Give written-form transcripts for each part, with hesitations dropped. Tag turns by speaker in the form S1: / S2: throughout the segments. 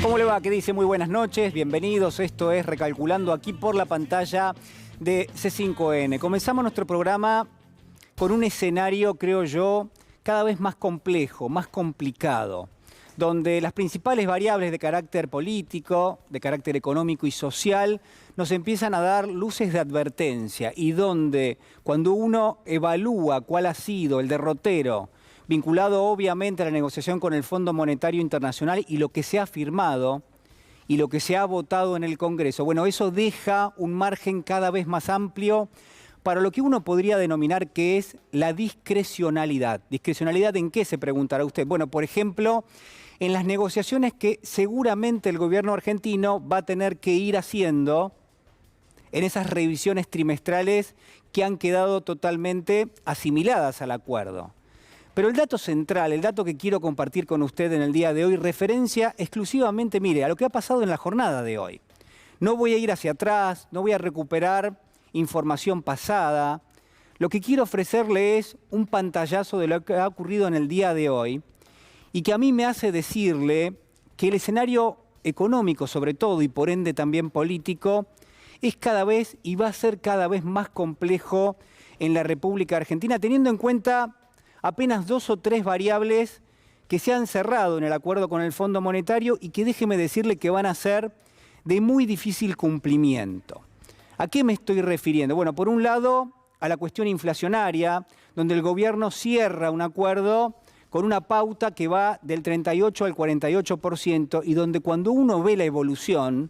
S1: ¿Cómo le va? ¿Qué dice? Muy buenas noches, bienvenidos. Esto es Recalculando aquí por la pantalla de C5N. Comenzamos nuestro programa con un escenario, creo yo, cada vez más complejo, más complicado, donde las principales variables de carácter político, de carácter económico y social, nos empiezan a dar luces de advertencia y donde cuando uno evalúa cuál ha sido el derrotero, vinculado obviamente a la negociación con el Fondo Monetario Internacional y lo que se ha firmado y lo que se ha votado en el Congreso, bueno, eso deja un margen cada vez más amplio para lo que uno podría denominar que es la discrecionalidad. ¿Discrecionalidad en qué? Se preguntará usted. Bueno, por ejemplo, en las negociaciones que seguramente el gobierno argentino va a tener que ir haciendo en esas revisiones trimestrales que han quedado totalmente asimiladas al acuerdo. Pero el dato central, el dato que quiero compartir con usted en el día de hoy, referencia exclusivamente, mire, a lo que ha pasado en la jornada de hoy. No voy a ir hacia atrás, no voy a recuperar información pasada. Lo que quiero ofrecerle es un pantallazo de lo que ha ocurrido en el día de hoy y que a mí me hace decirle que el escenario económico, sobre todo, y por ende también político, es cada vez y va a ser cada vez más complejo en la República Argentina, teniendo en cuenta apenas 2 o 3 variables que se han cerrado en el acuerdo con el Fondo Monetario y que déjeme decirle que van a ser de muy difícil cumplimiento. ¿A qué me estoy refiriendo? Bueno, por un lado, a la cuestión inflacionaria, donde el gobierno cierra un acuerdo con una pauta que va del 38 al 48% y donde cuando uno ve la evolución,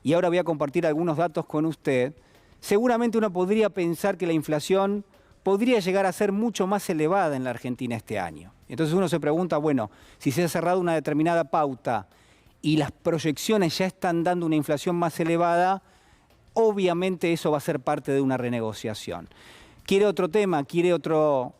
S1: y ahora voy a compartir algunos datos con usted, seguramente uno podría pensar que la inflación podría llegar a ser mucho más elevada en la Argentina este año. Entonces uno se pregunta, bueno, si se ha cerrado una determinada pauta y las proyecciones ya están dando una inflación más elevada, obviamente eso va a ser parte de una renegociación. ¿Quiere otro tema? ¿Quiere otro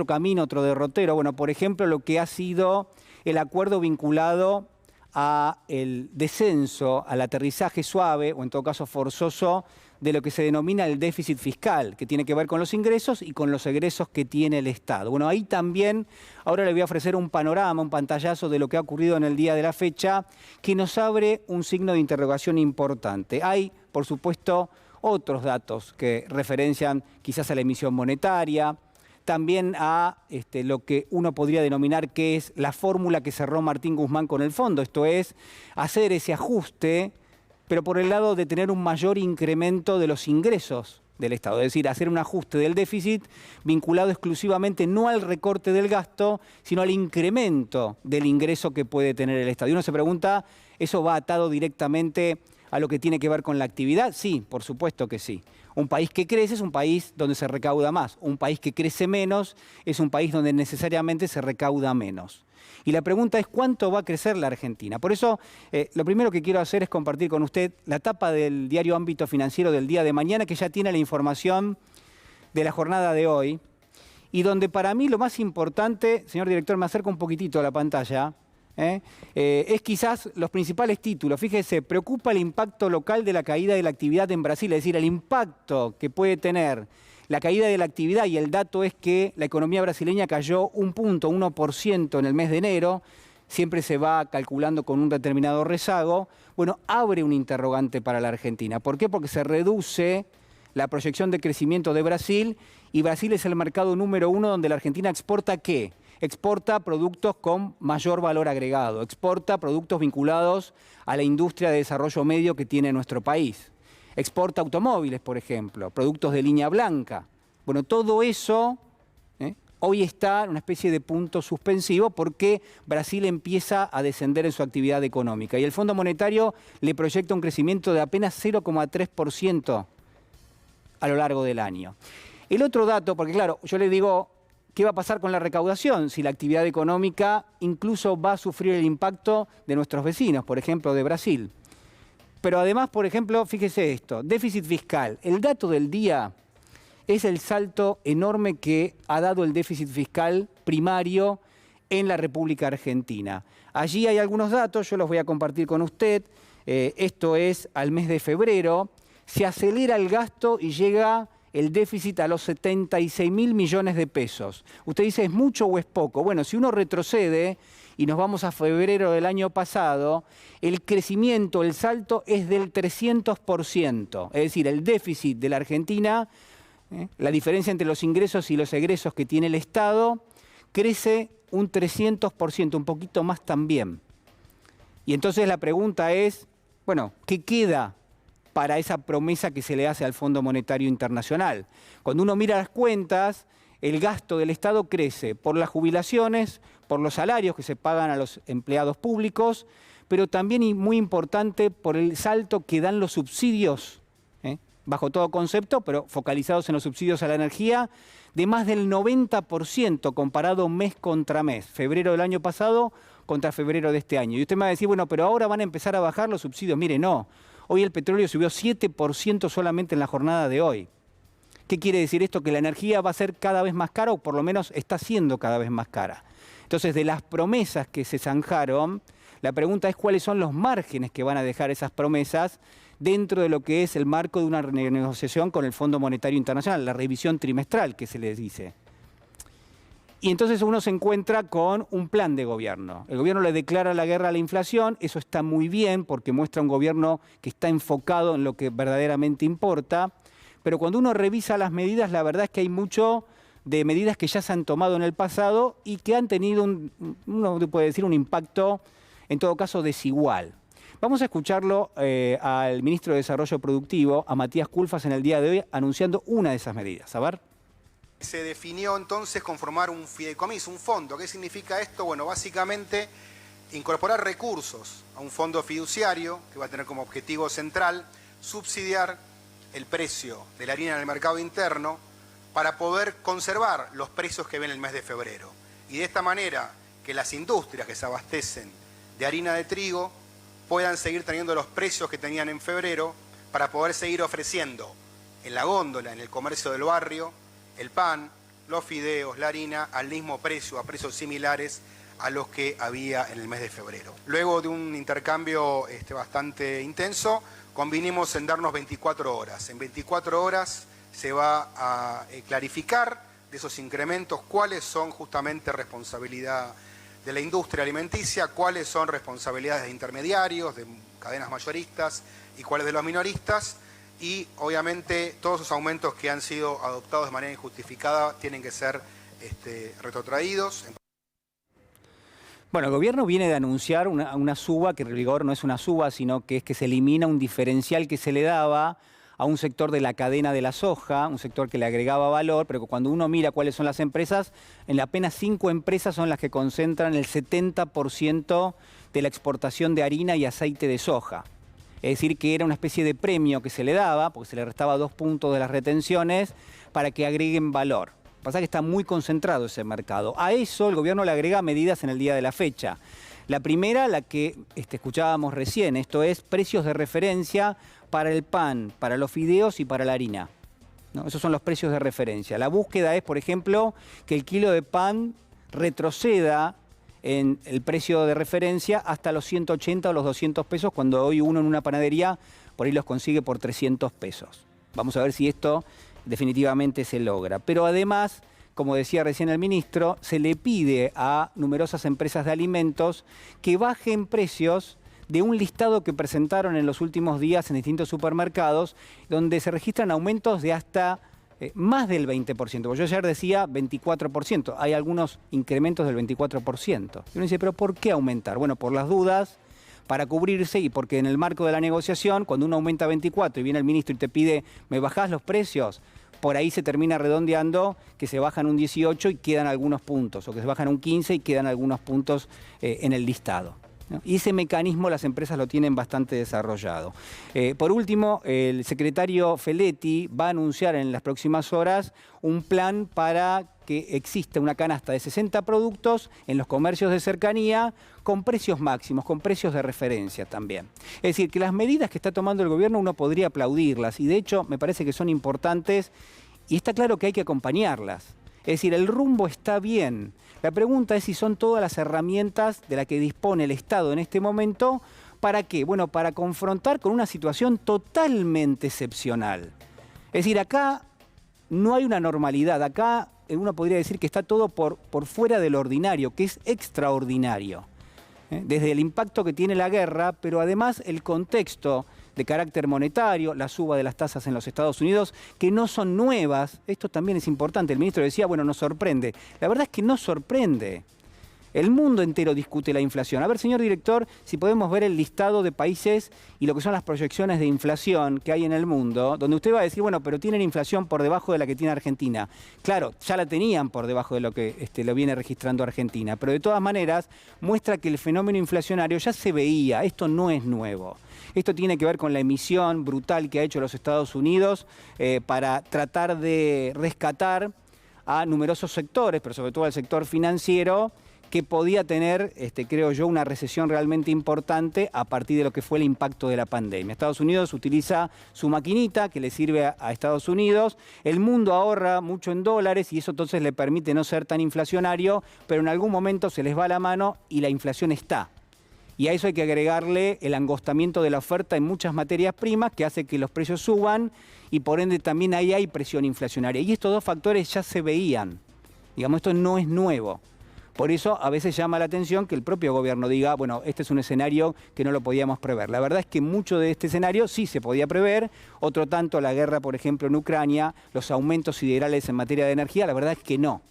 S1: camino, otro derrotero? Bueno, por ejemplo, lo que ha sido el acuerdo vinculado al descenso, al aterrizaje suave, o en todo caso forzoso, de lo que se denomina el déficit fiscal, que tiene que ver con los ingresos y con los egresos que tiene el Estado. Bueno, ahí también, ahora le voy a ofrecer un panorama, un pantallazo de lo que ha ocurrido en el día de la fecha, que nos abre un signo de interrogación importante. Hay, por supuesto, otros datos que referencian quizás a la emisión monetaria, también a lo que uno podría denominar que es la fórmula que cerró Martín Guzmán con el fondo, esto es, hacer ese ajuste, pero por el lado de tener un mayor incremento de los ingresos del Estado, es decir, hacer un ajuste del déficit vinculado exclusivamente no al recorte del gasto, sino al incremento del ingreso que puede tener el Estado. Y uno se pregunta, ¿eso va atado directamente a lo que tiene que ver con la actividad? Sí, por supuesto que sí. Un país que crece es un país donde se recauda más. Un país que crece menos es un país donde necesariamente se recauda menos. Y la pregunta es, ¿cuánto va a crecer la Argentina? Por eso, lo primero que quiero hacer es compartir con usted la tapa del diario Ámbito Financiero del día de mañana, que ya tiene la información de la jornada de hoy, y donde para mí lo más importante, señor director, me acerco un poquitito a la pantalla, es quizás los principales títulos. Fíjese, preocupa el impacto local de la caída de la actividad en Brasil, es decir, el impacto que puede tener la caída de la actividad, y el dato es que la economía brasileña cayó 1% en el mes de enero, siempre se va calculando con un determinado rezago. Bueno, abre un interrogante para la Argentina. ¿Por qué? Porque se reduce la proyección de crecimiento de Brasil, y Brasil es el mercado número 1 donde la Argentina exporta ¿qué? Exporta productos con mayor valor agregado, exporta productos vinculados a la industria de desarrollo medio que tiene nuestro país. Exporta automóviles, por ejemplo, productos de línea blanca. Bueno, todo eso hoy está en una especie de punto suspensivo porque Brasil empieza a descender en su actividad económica y el Fondo Monetario le proyecta un crecimiento de apenas 0,3% a lo largo del año. El otro dato, porque claro, yo le digo, ¿qué va a pasar con la recaudación si la actividad económica incluso va a sufrir el impacto de nuestros vecinos, por ejemplo, de Brasil? Pero además, por ejemplo, fíjese esto, déficit fiscal. El dato del día es el salto enorme que ha dado el déficit fiscal primario en la República Argentina. Allí hay algunos datos, yo los voy a compartir con usted. Esto es al mes de febrero. Se acelera el gasto y llega el déficit a los 76.000 millones de pesos. Usted dice, ¿es mucho o es poco? Bueno, si uno retrocede y nos vamos a febrero del año pasado, el crecimiento, el salto es del 300%. Es decir, el déficit de la Argentina, la diferencia entre los ingresos y los egresos que tiene el Estado, crece un 300%, un poquito más también. Y entonces la pregunta es, bueno, ¿qué queda para esa promesa que se le hace al Fondo Monetario Internacional? Cuando uno mira las cuentas, el gasto del Estado crece por las jubilaciones, por los salarios que se pagan a los empleados públicos, pero también, y muy importante, por el salto que dan los subsidios, bajo todo concepto, pero focalizados en los subsidios a la energía, de más del 90% comparado mes contra mes, febrero del año pasado contra febrero de este año. Y usted me va a decir, bueno, pero ahora van a empezar a bajar los subsidios. Mire, no, hoy el petróleo subió 7% solamente en la jornada de hoy. ¿Qué quiere decir esto? Que la energía va a ser cada vez más cara, o por lo menos está siendo cada vez más cara. Entonces, de las promesas que se zanjaron, la pregunta es cuáles son los márgenes que van a dejar esas promesas dentro de lo que es el marco de una renegociación con el Fondo Monetario Internacional, la revisión trimestral que se les dice. Y entonces uno se encuentra con un plan de gobierno. El gobierno le declara la guerra a la inflación, eso está muy bien porque muestra un gobierno que está enfocado en lo que verdaderamente importa, pero cuando uno revisa las medidas, la verdad es que hay mucho de medidas que ya se han tomado en el pasado y que han tenido, uno puede decir, un impacto, en todo caso, desigual. Vamos a escucharlo al ministro de Desarrollo Productivo, a Matías Culfas, en el día de hoy, anunciando una de esas medidas. A ver.
S2: Se definió entonces conformar un fideicomiso, un fondo. ¿Qué significa esto? Bueno, básicamente incorporar recursos a un fondo fiduciario que va a tener como objetivo central subsidiar el precio de la harina en el mercado interno para poder conservar los precios que ven el mes de febrero. Y de esta manera que las industrias que se abastecen de harina de trigo puedan seguir teniendo los precios que tenían en febrero para poder seguir ofreciendo en la góndola, en el comercio del barrio, el pan, los fideos, la harina al mismo precio, a precios similares a los que había en el mes de febrero. Luego de un intercambio bastante intenso, convinimos en darnos 24 horas. En 24 horas se va a clarificar de esos incrementos cuáles son justamente responsabilidad de la industria alimenticia, cuáles son responsabilidades de intermediarios, de cadenas mayoristas y cuáles de los minoristas. Y obviamente todos esos aumentos que han sido adoptados de manera injustificada tienen que ser retrotraídos.
S1: Bueno, el gobierno viene de anunciar una suba, que en rigor no es una suba, sino que es que se elimina un diferencial que se le daba a un sector de la cadena de la soja, un sector que le agregaba valor, pero cuando uno mira cuáles son las empresas, en apenas 5 empresas son las que concentran el 70% de la exportación de harina y aceite de soja. Es decir, que era una especie de premio que se le daba, porque se le restaba 2 puntos de las retenciones, para que agreguen valor. Pasa que está muy concentrado ese mercado. A eso el gobierno le agrega medidas en el día de la fecha. La primera, la que escuchábamos recién, esto es precios de referencia para el pan, para los fideos y para la harina, ¿no? Esos son los precios de referencia. La búsqueda es, por ejemplo, que el kilo de pan retroceda en el precio de referencia hasta los 180 o los 200 pesos, cuando hoy uno en una panadería por ahí los consigue por 300 pesos. Vamos a ver si esto definitivamente se logra. Pero además, como decía recién el ministro, se le pide a numerosas empresas de alimentos que bajen precios de un listado que presentaron en los últimos días en distintos supermercados, donde se registran aumentos de hasta más del 20%. Porque yo ayer decía 24%, hay algunos incrementos del 24%. Y uno dice, ¿pero por qué aumentar? Bueno, por las dudas, para cubrirse y porque en el marco de la negociación, cuando uno aumenta 24 y viene el ministro y te pide, ¿me bajás los precios? Por ahí se termina redondeando que se bajan un 18 y quedan algunos puntos, o que se bajan un 15 y quedan algunos puntos en el listado, ¿no? Y ese mecanismo las empresas lo tienen bastante desarrollado. Por último, el secretario Feletti va a anunciar en las próximas horas un plan para que exista una canasta de 60 productos en los comercios de cercanía con precios máximos, con precios de referencia también. Es decir, que las medidas que está tomando el gobierno uno podría aplaudirlas y de hecho me parece que son importantes y está claro que hay que acompañarlas. Es decir, el rumbo está bien. La pregunta es si son todas las herramientas de las que dispone el Estado en este momento. ¿Para qué? Bueno, para confrontar con una situación totalmente excepcional. Es decir, acá no hay una normalidad. Acá uno podría decir que está todo por fuera de lo ordinario, que es extraordinario. Desde el impacto que tiene la guerra, pero además el contexto de carácter monetario, la suba de las tasas en los Estados Unidos, que no son nuevas. Esto también es importante. El ministro decía, bueno, nos sorprende. La verdad es que no sorprende. El mundo entero discute la inflación. A ver, señor director, si podemos ver el listado de países y lo que son las proyecciones de inflación que hay en el mundo, donde usted va a decir, bueno, pero tienen inflación por debajo de la que tiene Argentina. Claro, ya la tenían por debajo de lo que lo viene registrando Argentina, pero de todas maneras muestra que el fenómeno inflacionario ya se veía, esto no es nuevo. Esto tiene que ver con la emisión brutal que ha hecho los Estados Unidos para tratar de rescatar a numerosos sectores, pero sobre todo al sector financiero, que podía tener, creo yo, una recesión realmente importante a partir de lo que fue el impacto de la pandemia. Estados Unidos utiliza su maquinita que le sirve a Estados Unidos, el mundo ahorra mucho en dólares y eso entonces le permite no ser tan inflacionario, pero en algún momento se les va la mano y la inflación está. Y a eso hay que agregarle el angostamiento de la oferta en muchas materias primas que hace que los precios suban y por ende también ahí hay presión inflacionaria. Y estos dos factores ya se veían. Digamos, esto no es nuevo. Por eso a veces llama la atención que el propio gobierno diga, bueno, este es un escenario que no lo podíamos prever. La verdad es que mucho de este escenario sí se podía prever, otro tanto la guerra, por ejemplo, en Ucrania, los aumentos siderales en materia de energía, la verdad es que no.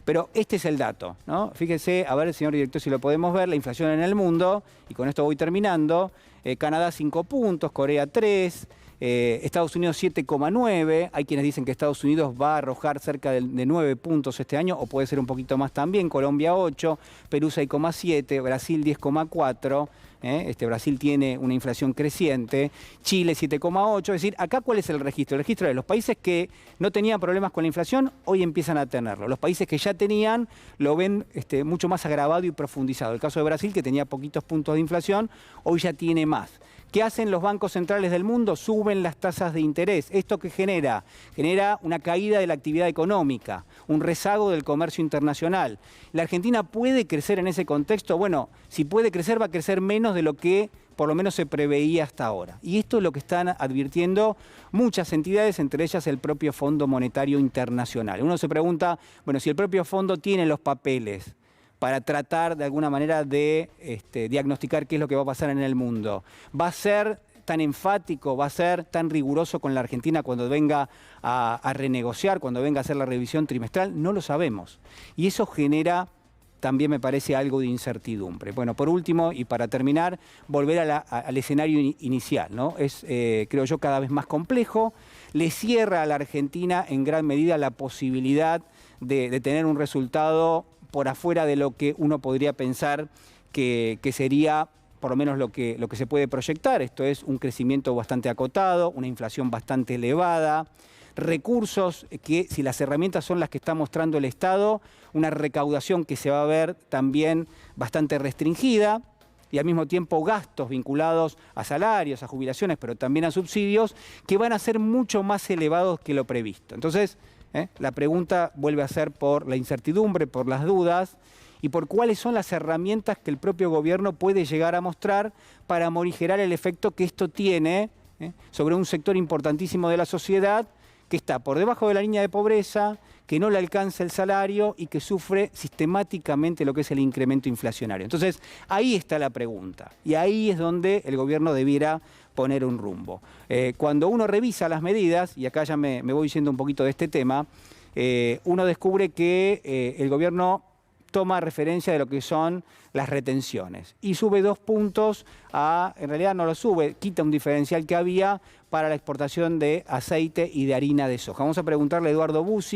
S1: Pero este es el dato, ¿no? Fíjese, a ver, señor director, si lo podemos ver, la inflación en el mundo, y con esto voy terminando, Canadá 5 puntos, Corea 3, Estados Unidos 7,9, hay quienes dicen que Estados Unidos va a arrojar cerca de 9 puntos este año, o puede ser un poquito más también, Colombia 8, Perú 6,7, Brasil 10,4, Brasil tiene una inflación creciente, Chile 7,8, es decir, acá ¿cuál es el registro? El registro de los países que no tenían problemas con la inflación, hoy empiezan a tenerlo. Los países que ya tenían lo ven mucho más agravado y profundizado. El caso de Brasil, que tenía poquitos puntos de inflación, hoy ya tiene más. ¿Qué hacen los bancos centrales del mundo? Suben las tasas de interés. ¿Esto qué genera? Genera una caída de la actividad económica, un rezago del comercio internacional. ¿La Argentina puede crecer en ese contexto? Bueno, si puede crecer, va a crecer menos de lo que por lo menos se preveía hasta ahora. Y esto es lo que están advirtiendo muchas entidades, entre ellas el propio Fondo Monetario Internacional. Uno se pregunta, bueno, si el propio fondo tiene los papeles para tratar de alguna manera de diagnosticar qué es lo que va a pasar en el mundo. ¿Va a ser tan enfático, va a ser tan riguroso con la Argentina cuando venga a renegociar, cuando venga a hacer la revisión trimestral? No lo sabemos. Y eso genera también, me parece, algo de incertidumbre. Bueno, por último, y para terminar, volver al escenario inicial, ¿no? Es, creo yo, cada vez más complejo. Le cierra a la Argentina en gran medida la posibilidad de tener un resultado por afuera de lo que uno podría pensar que sería por lo menos lo que se puede proyectar. Esto es un crecimiento bastante acotado, una inflación bastante elevada, recursos que, si las herramientas son las que está mostrando el Estado, una recaudación que se va a ver también bastante restringida, y al mismo tiempo gastos vinculados a salarios, a jubilaciones, pero también a subsidios, que van a ser mucho más elevados que lo previsto. Entonces, la pregunta vuelve a ser por la incertidumbre, por las dudas y por cuáles son las herramientas que el propio gobierno puede llegar a mostrar para morigerar el efecto que esto tiene sobre un sector importantísimo de la sociedad que está por debajo de la línea de pobreza, que no le alcanza el salario y que sufre sistemáticamente lo que es el incremento inflacionario. Entonces, ahí está la pregunta y ahí es donde el gobierno debiera poner un rumbo. Cuando uno revisa las medidas, y acá ya me voy yendo un poquito de este tema, uno descubre que el gobierno toma referencia de lo que son las retenciones y sube 2 puntos en realidad no lo sube, quita un diferencial que había para la exportación de aceite y de harina de soja. Vamos a preguntarle a Eduardo Bussi,